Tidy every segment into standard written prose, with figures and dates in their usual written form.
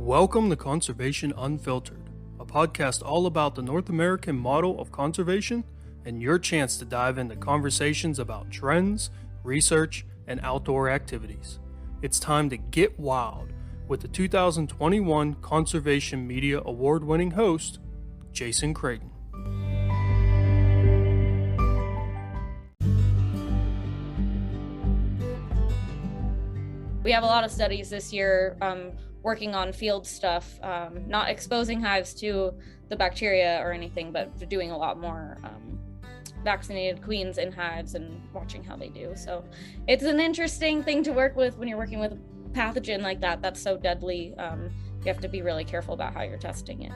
Welcome to Conservation Unfiltered, a podcast all about the North American model of conservation and your chance to dive into conversations about trends, research, and outdoor activities. It's time to get wild with the 2021 Conservation Media Award-winning host, Jason Creighton. We have a lot of studies this year working on field stuff, not exposing hives to the bacteria or anything, but doing a lot more vaccinated queens in hives and watching how they do. So it's an interesting thing to work with when you're working with a pathogen like that that's so deadly. You have to be really careful about how you're testing it.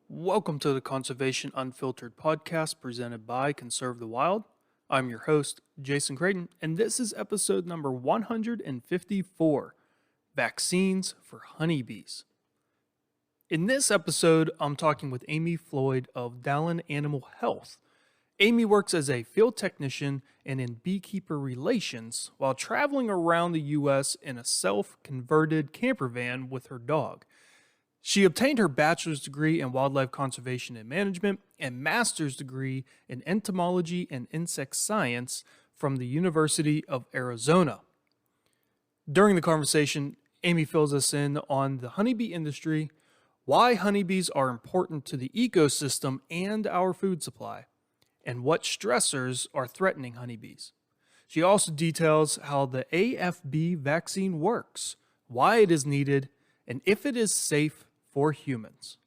Welcome to the Conservation Unfiltered podcast presented by Conserve the Wild. I'm your host, Jason Creighton, and this is episode number 154, Vaccines for Honeybees. In this episode, I'm talking with Amy Floyd of Dalan Animal Health. Amy works as a field technician and in Beekeeper Relations while traveling around the U.S. in a self-converted camper van with her dog. She obtained her bachelor's degree in wildlife conservation and management and master's degree in Entomology and Insect Science from the University of Arizona. During the conversation, Amy fills us in on the honeybee industry, why honeybees are important to the ecosystem and our food supply, and what stressors are threatening honeybees. She also details how the AFB vaccine works, why it is needed, and if it is safe for humans.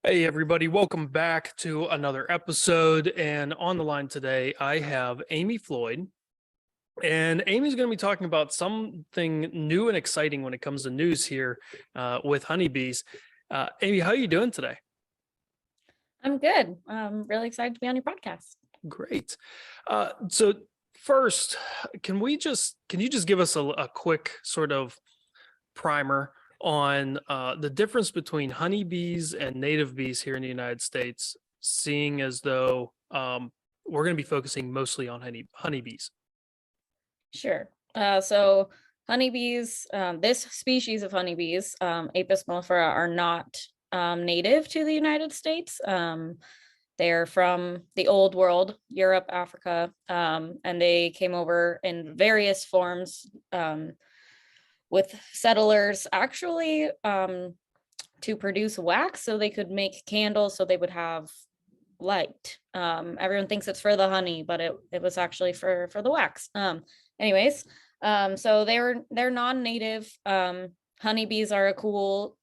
Hey everybody, welcome back to another episode. And on the line today, I have Amy Floyd. And Amy's going to be talking about something new and exciting when it comes to news here with honeybees. Amy, how are you doing today? I'm good. I'm really excited to be on your podcast. Great. So first, can you just give us a quick sort of primer on the difference between honeybees and native bees here in the United States, seeing as though we're going to be focusing mostly on honeybees? Sure. So honeybees, this species of honeybees, Apis mellifera, are not native to the United States. They're from the old world, Europe, Africa, and they came over in various forms with settlers actually to produce wax so they could make candles so they would have light. Everyone thinks it's for the honey, but it was actually for the wax. Anyways, so they're non-native. Honeybees are a cool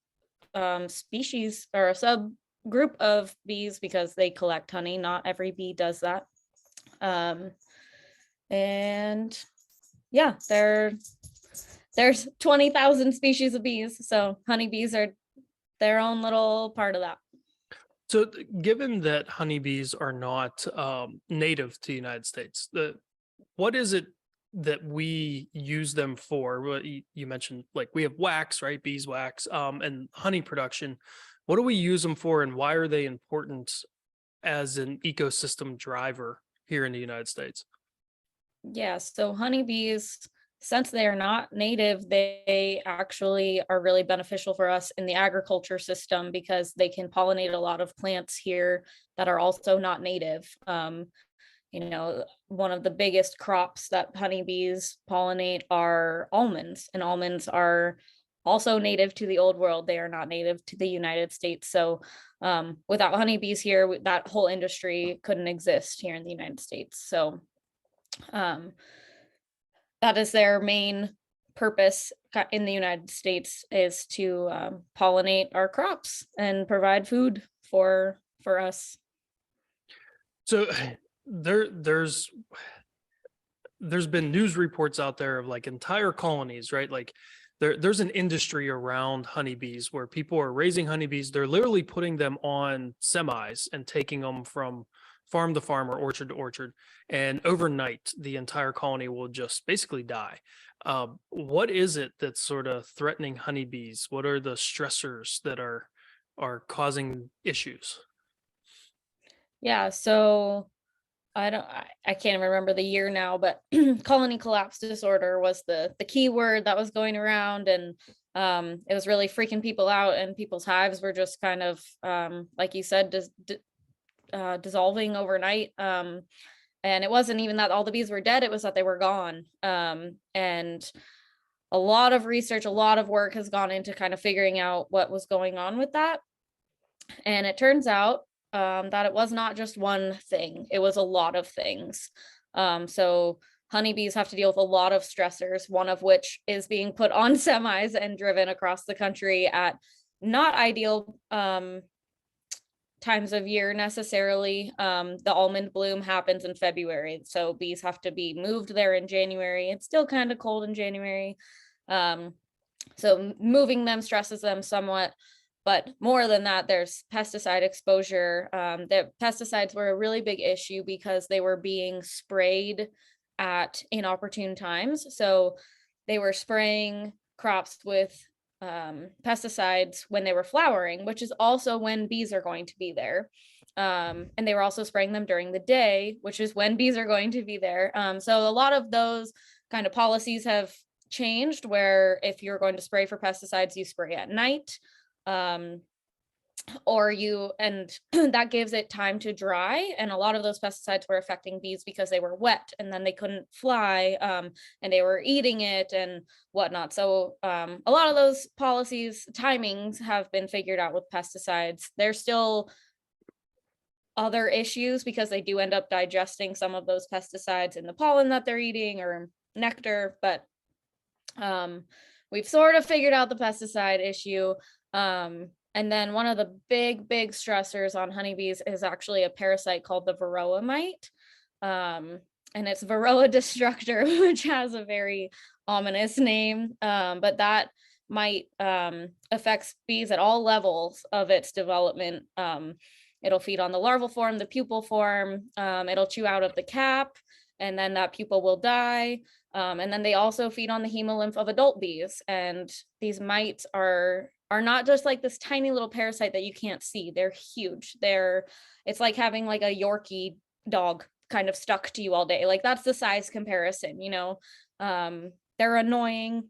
species or a subgroup of bees because they collect honey. Not every bee does that. And yeah, there's 20,000 species of bees, so honeybees are their own little part of that. So given that honeybees are not native to the United States, what is it that we use them for? What you mentioned, like we have wax, right? Beeswax, and honey production. What do we use them for, and why are they important as an ecosystem driver here in the United States? Yeah, so honeybees, since they are not native, they actually are really beneficial for us in the agriculture system because they can pollinate a lot of plants here that are also not native. One of the biggest crops that honeybees pollinate are almonds, and almonds are also native to the old world. They are not native to the United States. So without honeybees here, that whole industry couldn't exist here in the United States. So that is their main purpose in the United States, is to pollinate our crops and provide food for us. So there's been news reports out there of like entire colonies, right? Like there's an industry around honeybees where people are raising honeybees. They're literally putting them on semis and taking them from farm to farm or orchard to orchard, and overnight the entire colony will just basically die. What is it that's sort of threatening honeybees? What are the stressors that are causing issues? Yeah, so I can't even remember the year now, but colony collapse disorder was the key word that was going around, and it was really freaking people out, and people's hives were just kind of like you said, dissolving overnight. And it wasn't even that all the bees were dead, it was that they were gone. And a lot of research, a lot of work has gone into kind of figuring out what was going on with that. And it turns out that it was not just one thing, it was a lot of things. So honeybees have to deal with a lot of stressors, one of which is being put on semis and driven across the country at not ideal times of year necessarily. The almond bloom happens in February, so bees have to be moved there in January. It's still kind of cold in January. So moving them stresses them somewhat. But more than that, there's pesticide exposure. The pesticides were a really big issue because they were being sprayed at inopportune times. So they were spraying crops with pesticides when they were flowering, which is also when bees are going to be there. And they were also spraying them during the day, which is when bees are going to be there. So a lot of those kind of policies have changed, where if you're going to spray for pesticides, you spray at night. Or you, and that gives it time to dry. And a lot of those pesticides were affecting bees because they were wet and then they couldn't fly, and they were eating it and whatnot. So a lot of those policies, timings have been figured out with pesticides. There's still other issues because they do end up digesting some of those pesticides in the pollen that they're eating or nectar, but we've sort of figured out the pesticide issue. And then one of the big stressors on honeybees is actually a parasite called the varroa mite. And it's Varroa destructor, which has a very ominous name. But that mite affects bees at all levels of its development. It'll feed on the larval form, the pupal form. It'll chew out of the cap, and then that pupal will die. And then they also feed on the hemolymph of adult bees. And these mites are not just like this tiny little parasite that you can't see. They're huge. It's like having like a Yorkie dog kind of stuck to you all day. Like that's the size comparison, you know. They're annoying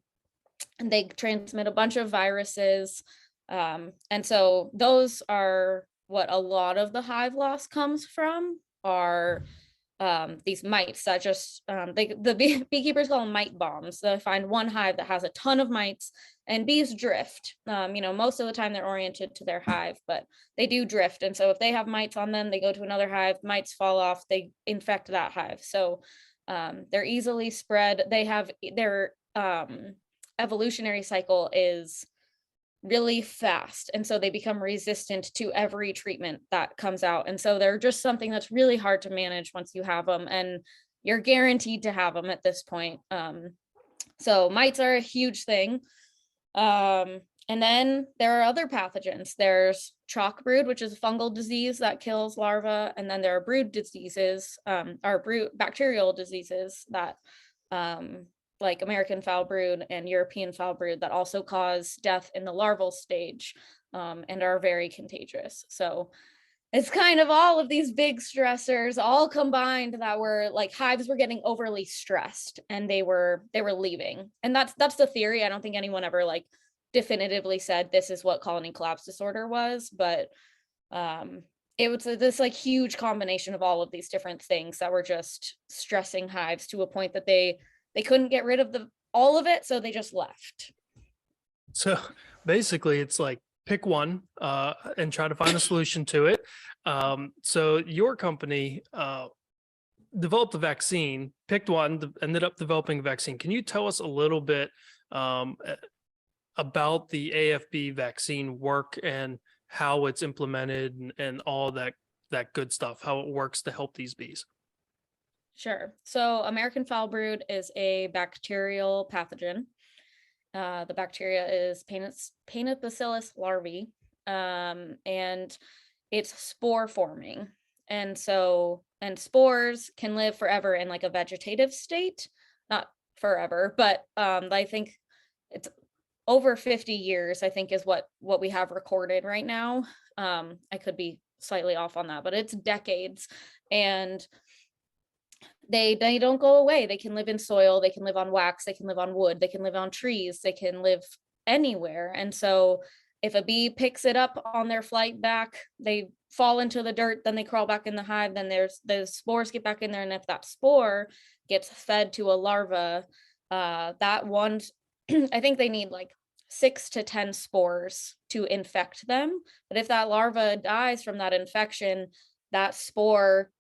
and they transmit a bunch of viruses. And so those are what a lot of the hive loss comes from, are these mites that just the beekeepers call them mite bombs. They find one hive that has a ton of mites, and bees drift. You know, most of the time they're oriented to their hive, but they do drift. And so if they have mites on them, they go to another hive, mites fall off, they infect that hive. So they're easily spread. They have their evolutionary cycle is really fast, and so they become resistant to every treatment that comes out, and so they're just something that's really hard to manage once you have them, and you're guaranteed to have them at this point. So mites are a huge thing. And then there are other pathogens. There's chalk brood, which is a fungal disease that kills larvae, and then there are brood diseases, or brood bacterial diseases that like American foul brood and European foul brood that also cause death in the larval stage, and are very contagious. So it's kind of all of these big stressors all combined that were like hives were getting overly stressed and they were leaving. And that's the theory. I don't think anyone ever like definitively said this is what colony collapse disorder was, but it was this like huge combination of all of these different things that were just stressing hives to a point that they couldn't get rid of all of it, so they just left. So basically, it's like pick one and try to find a solution to it. So your company developed a vaccine, picked one, ended up developing a vaccine. Can you tell us a little bit about the AFB vaccine work and how it's implemented and all that good stuff, how it works to help these bees? Sure. So American foul brood is a bacterial pathogen. The bacteria is Painted Bacillus larvae, and it's spore forming. And spores can live forever in like a vegetative state, not forever, but I think it's over 50 years, I think is what we have recorded right now. I could be slightly off on that, but it's decades. And they don't go away. They can live in soil, they can live on wax, they can live on wood, they can live on trees, they can live anywhere. And so if a bee picks it up on their flight back, they fall into the dirt, then they crawl back in the hive, then there's the spores get back in there. And if that spore gets fed to a larva, that one, I think they need like 6 to 10 spores to infect them. But if that larva dies from that infection, that spore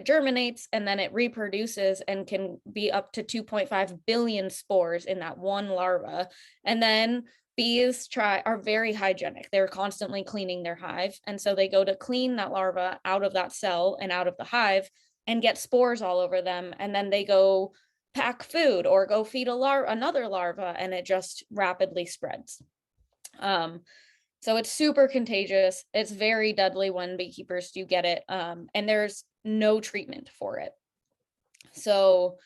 germinates and then it reproduces and can be up to 2.5 billion spores in that one larva. And then bees are very hygienic. They're constantly cleaning their hive. And so they go to clean that larva out of that cell and out of the hive and get spores all over them. And then they go pack food or go feed another larva, and it just rapidly spreads. So it's super contagious. It's very deadly when beekeepers do get it, and there's no treatment for it. So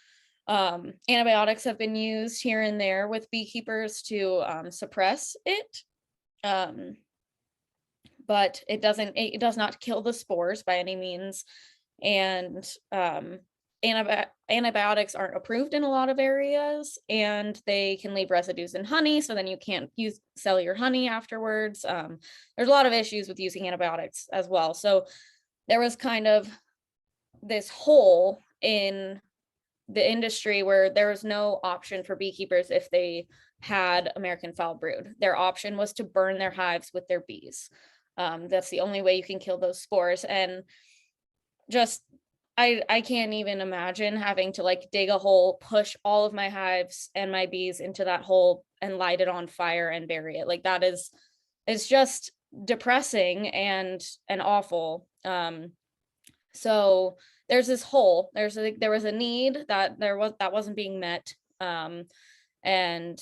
antibiotics have been used here and there with beekeepers to suppress it, but it does not kill the spores by any means. And antibiotics aren't approved in a lot of areas, and they can leave residues in honey, so then you can't sell your honey afterwards. There's a lot of issues with using antibiotics as well. So there was kind of this hole in the industry where there was no option for beekeepers if they had American foul brood. Their option was to burn their hives with their bees. That's the only way you can kill those spores. And just I can't even imagine having to like dig a hole, push all of my hives and my bees into that hole and light it on fire and bury it. Like that it's just depressing and awful. So there's this hole. There was a need that wasn't being met. And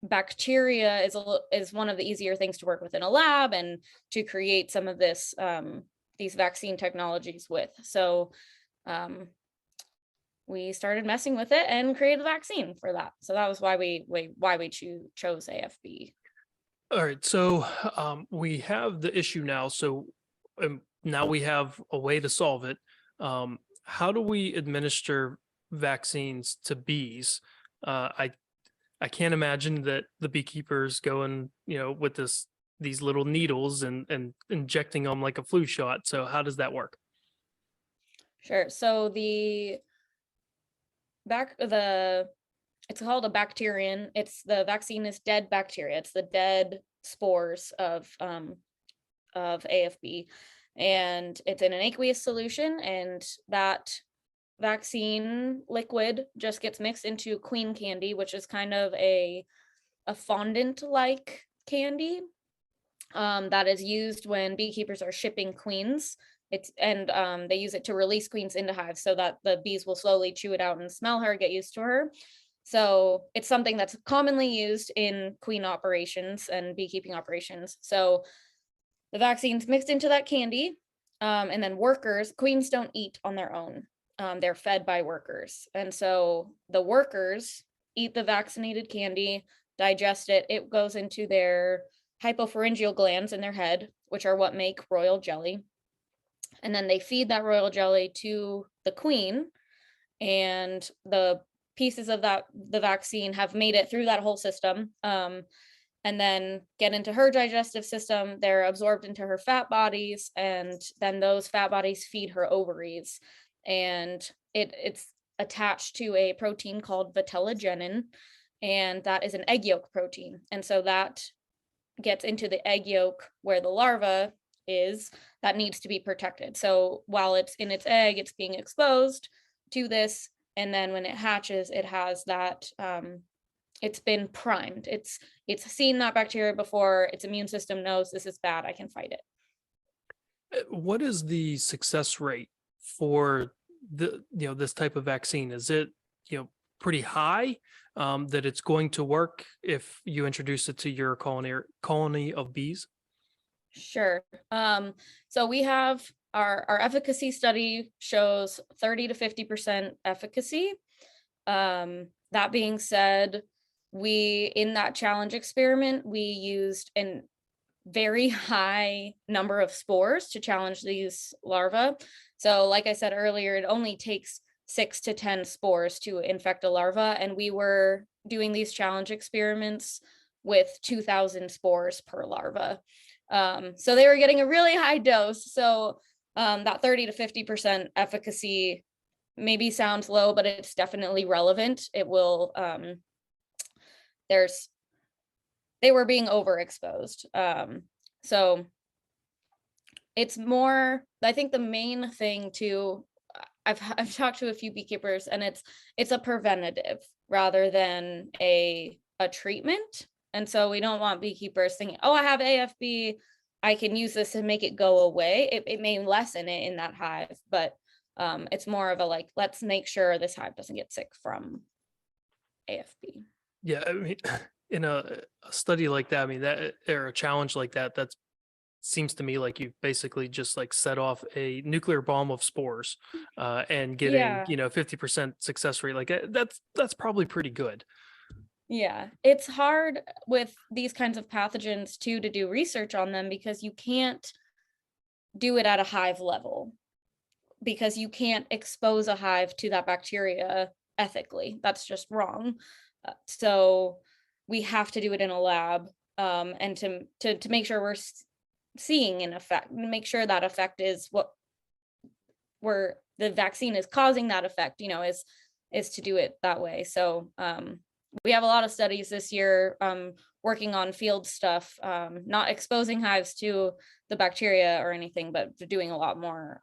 bacteria is one of the easier things to work with in a lab and to create some of these vaccine technologies with. So we started messing with it and created a vaccine for that. So that was why we chose AFB. All right, so we have the issue now. So now we have a way to solve it. How do we administer vaccines to bees? I can't imagine that the beekeepers going, with these little needles and injecting them like a flu shot. So how does that work? Sure. So it's called a bacterium. The vaccine is dead bacteria. It's the dead spores of AFB, and it's in an aqueous solution, and that vaccine liquid just gets mixed into queen candy, which is kind of a fondant like candy that is used when beekeepers are shipping queens. They use it to release queens into hives so that the bees will slowly chew it out and smell her, get used to her. So it's something that's commonly used in queen operations and beekeeping operations. So the vaccine's mixed into that candy, and then queens don't eat on their own. They're fed by workers. And so the workers eat the vaccinated candy, digest it. It goes into their hypopharyngeal glands in their head, which are what make royal jelly. And then they feed that royal jelly to the queen, and the pieces of the vaccine have made it through that whole system, and then get into her digestive system. They're absorbed into her fat bodies, and then those fat bodies feed her ovaries. And it's attached to a protein called vitellogenin, and that is an egg yolk protein. And so that gets into the egg yolk where the larva is, that needs to be protected. So while it's in its egg, it's being exposed to this, and then when it hatches, it has that it's been primed. It's seen that bacteria before. Its immune system knows this is bad, I can fight it. What is the success rate for this type of vaccine? Is it pretty high, that it's going to work if you introduce it to your colony of bees? Sure. So we have our efficacy study shows 30 to 50% efficacy. That being said, we in that challenge experiment, we used an very high number of spores to challenge these larvae. So like I said earlier, it only takes 6 to 10 spores to infect a larva, and we were doing these challenge experiments with 2,000 spores per larva. So they were getting a really high dose. So that 30 to 50% efficacy maybe sounds low, but it's definitely relevant. It will, there's, they were being overexposed. So it's more, I think the main thing too, I've talked to a few beekeepers, and it's a preventative rather than a treatment. And so we don't want beekeepers thinking, oh, I have AFB, I can use this to make it go away. It may lessen it in that hive, but it's more of a like, let's make sure this hive doesn't get sick from AFB. Yeah, I mean, in a study like that, I mean, that or a challenge like that, that seems to me like you basically just like set off a nuclear bomb of spores, and getting, Yeah. 50% success rate. Like that's probably pretty good. Yeah, it's hard with these kinds of pathogens too to do research on them because you can't do it at a hive level, because you can't expose a hive to that bacteria ethically. That's just wrong. So we have to do it in a lab, and to make sure we're seeing an effect, make sure that effect is what where the vaccine is causing that effect, is to do it that way. So we have a lot of studies this year, working on field stuff, not exposing hives to the bacteria or anything, but doing a lot more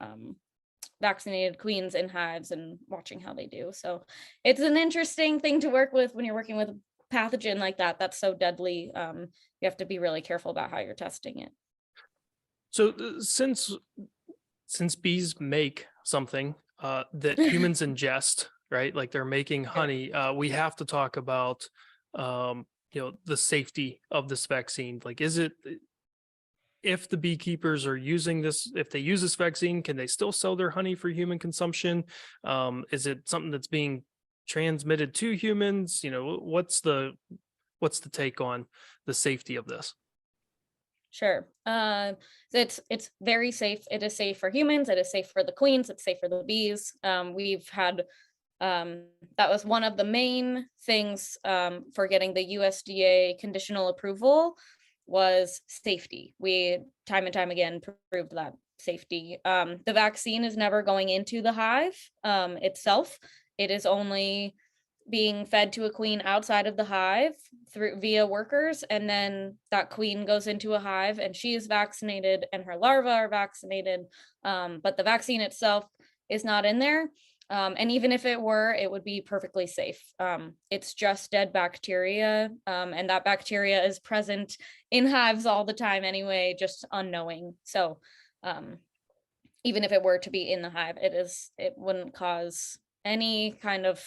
vaccinated queens in hives and watching how they do. So it's an interesting thing to work with when you're working with a pathogen like that that's so deadly. You have to be really careful about how you're testing it. So since bees make something that humans ingest, right? Like they're making Sure. honey. We have to talk about the safety of this vaccine. Like, is it if the beekeepers are using this, if they use this vaccine, can they still sell their honey for human consumption? Is it something that's being transmitted to humans? What's the take on the safety of this? Sure. It's very safe. It is safe for humans. It is safe for the queens. It's safe for the bees. We've had that was one of the main things for getting the USDA conditional approval was safety. We time and time again proved that safety. The vaccine is never going into the hive itself. It is only being fed to a queen outside of the hive through via workers, and then that queen goes into a hive and she is vaccinated and her larvae are vaccinated, but the vaccine itself is not in there. And even if it were, it would be perfectly safe. It's just dead bacteria, and that bacteria is present in hives all the time anyway, just unknowing. So even if it were to be in the hive, it wouldn't cause any kind of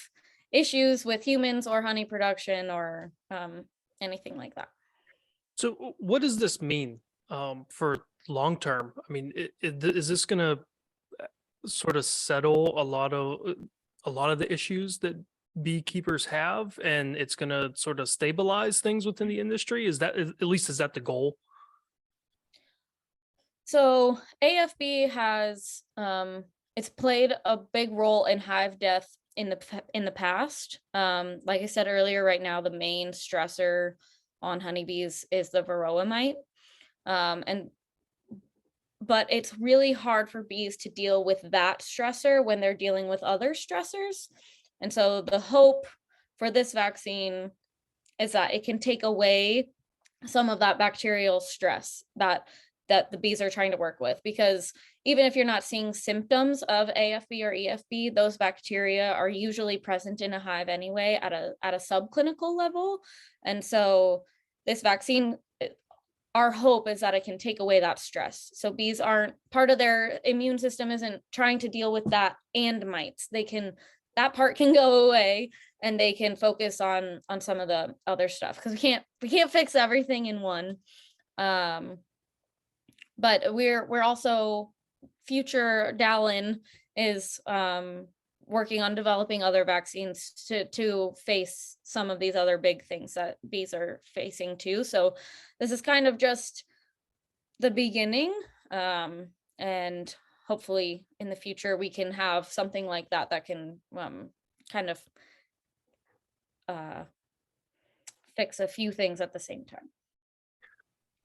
issues with humans or honey production or anything like that. So, what does this mean for long term? I mean, is this going to sort of settle a lot of the issues that beekeepers have, and it's going to sort of stabilize things within the industry? Is that at least is that the goal? So AFB has it's played a big role in hive death in the past. Like I said earlier, right now the main stressor on honeybees is the varroa mite. And but it's really hard for bees to deal with that stressor when they're dealing with other stressors. And so the hope for this vaccine is that it can take away some of that bacterial stress that the bees are trying to work with, because even if you're not seeing symptoms of AFB or EFB, those bacteria are usually present in a hive anyway at a subclinical level. And so this vaccine, our hope is that it can take away that stress. So bees aren't, part of their immune system isn't trying to deal with that and mites. That part can go away and they can focus on some of the other stuff, because we can't fix everything in one. But we're also future Dalan is working on developing other vaccines to face some of these other big things that bees are facing too. So this is kind of just the beginning, and hopefully in the future we can have something like that that can kind of uh, fix a few things at the same time.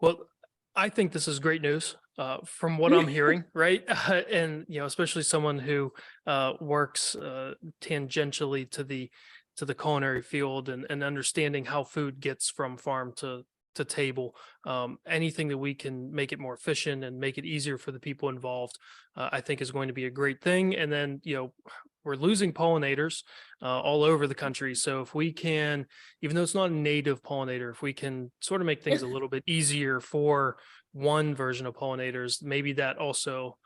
Well, I think this is great news from what I'm hearing, right? And especially someone who works tangentially to the culinary field and understanding how food gets from farm to table. Anything that we can make it more efficient and make it easier for the people involved, I think is going to be a great thing. And then we're losing pollinators all over the country. So if we can, even though it's not a native pollinator, if we can sort of make things a little bit easier for one version of pollinators, maybe that also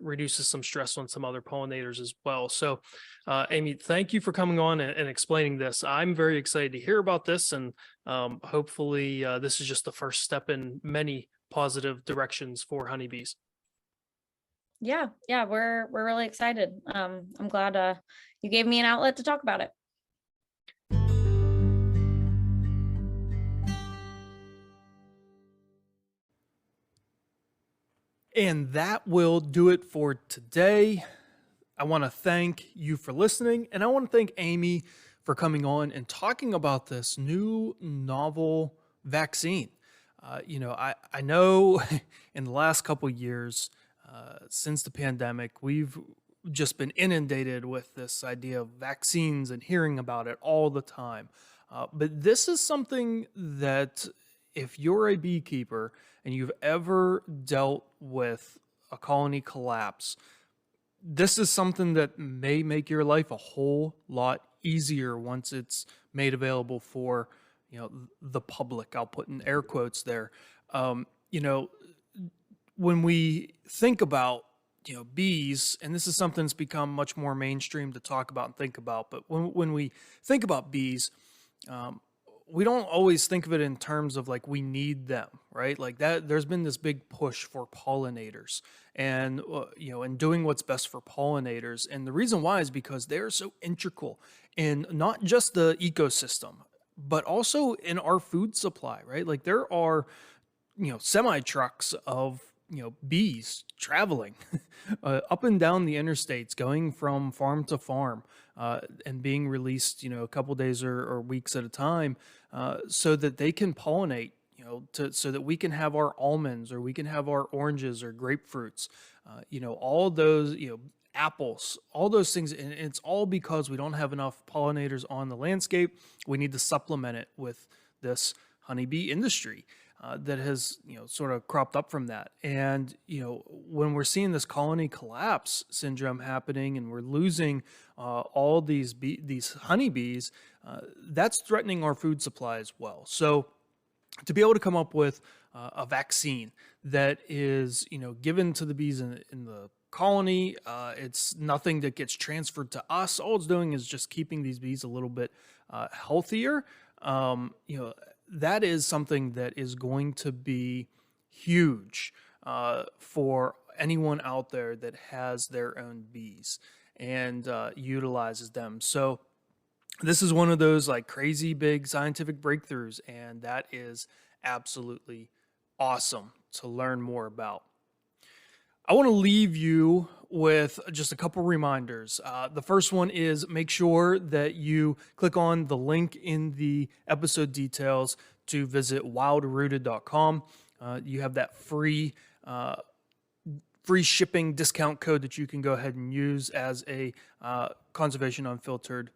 reduces some stress on some other pollinators as well. So, Amy, thank you for coming on and explaining this. I'm very excited to hear about this, and hopefully, this is just the first step in many positive directions for honeybees. Yeah, we're really excited. I'm glad you gave me an outlet to talk about it. And that will do it for today. I want to thank you for listening, and I want to thank Amy for coming on and talking about this new novel vaccine. I know in the last couple years, since the pandemic, we've just been inundated with this idea of vaccines and hearing about it all the time. But this is something that, if you're a beekeeper and you've ever dealt with a colony collapse, this is something that may make your life a whole lot easier once it's made available for the public. I'll put in air quotes there. um, you know when we think about bees, and this is something that's become much more mainstream to talk about and think about, but when we think about bees, um, we don't always think of it in terms of like we need them, right? Like that, there's been this big push for pollinators, and and doing what's best for pollinators. And the reason why is because they're so integral in not just the ecosystem, but also in our food supply, right? Like there are semi trucks of bees traveling up and down the interstates, going from farm to farm, and being released a couple days or weeks at a time, so that they can pollinate, so that we can have our almonds, or we can have our oranges or grapefruits, all those, apples, all those things. And it's all because we don't have enough pollinators on the landscape. We need to supplement it with this honeybee industry that has sort of cropped up from that. And when we're seeing this colony collapse syndrome happening, and we're losing all these honeybees, that's threatening our food supply as well. So to be able to come up with a vaccine that is given to the bees in the colony, it's nothing that gets transferred to us. All it's doing is just keeping these bees a little bit healthier. That is something that is going to be huge for anyone out there that has their own bees and utilizes them. So this is one of those like crazy big scientific breakthroughs, and that is absolutely awesome to learn more about. I want to leave you with just a couple reminders. The first one is, make sure that you click on the link in the episode details to visit wildrooted.com. You have that free shipping discount code that you can go ahead and use as a Conservation Unfiltered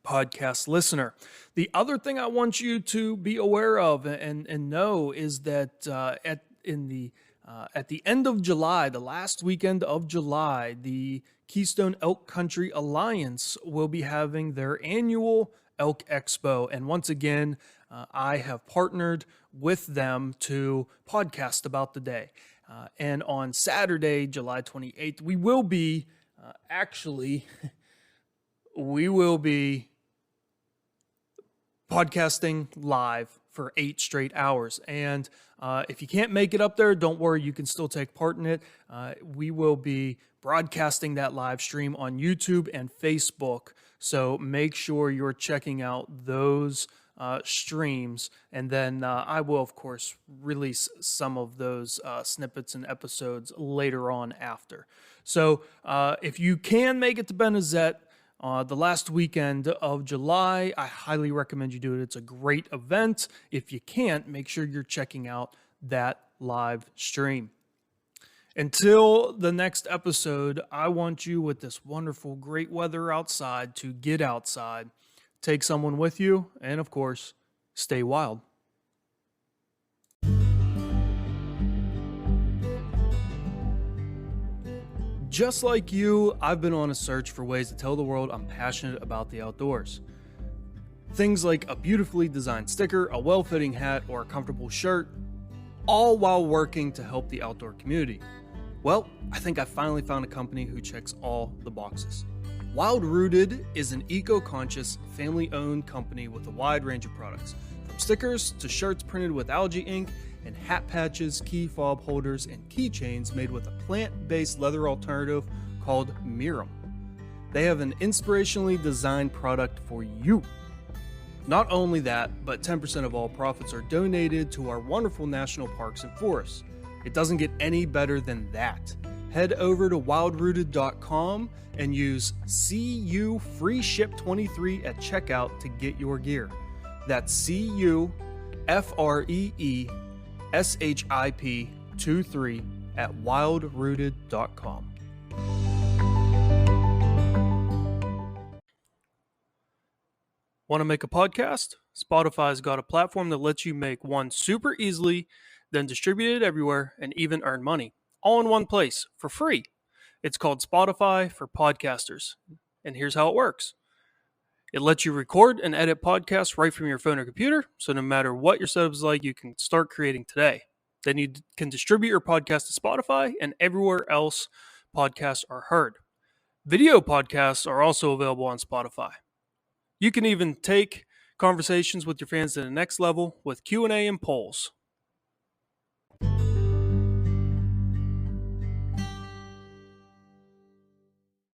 podcast listener. The other thing I want you to be aware of and know is that at the end of July, the last weekend of July, the Keystone Elk Country Alliance will be having their annual Elk Expo. And once again, I have partnered with them to podcast about the day. And on Saturday, July 28th, we will be we will be podcasting live for 8 straight hours. And if you can't make it up there, don't worry, you can still take part in it. We will be broadcasting that live stream on YouTube and Facebook. So make sure you're checking out those streams. And then I will, of course, release some of those snippets and episodes later on after. So if you can make it to Benazet, the last weekend of July, I highly recommend you do it. It's a great event. If you can't, make sure you're checking out that live stream. Until the next episode, I want you, with this wonderful, great weather outside, to get outside, take someone with you, and of course, stay wild. Just like you, I've been on a search for ways to tell the world I'm passionate about the outdoors. Things like a beautifully designed sticker, a well-fitting hat, or a comfortable shirt, all while working to help the outdoor community. Well, I think I finally found a company who checks all the boxes. Wild Rooted is an eco-conscious, family-owned company with a wide range of products, from stickers to shirts printed with algae ink, and hat patches, key fob holders, and keychains made with a plant-based leather alternative called Mirum. They have an inspirationally designed product for you. Not only that, but 10% of all profits are donated to our wonderful national parks and forests. It doesn't get any better than that. Head over to wildrooted.com and use CU Free Ship 23 at checkout to get your gear. That's CU FREE SHIP 23 at wildrooted.com. Want to make a podcast? Spotify's got a platform that lets you make one super easily, then distribute it everywhere and even earn money, all in one place for free. It's called Spotify for Podcasters. And here's how it works. It lets you record and edit podcasts right from your phone or computer, so no matter what your setup is like, you can start creating today. Then you can distribute your podcast to Spotify and everywhere else podcasts are heard. Video podcasts are also available on Spotify. You can even take conversations with your fans to the next level with Q&A and polls.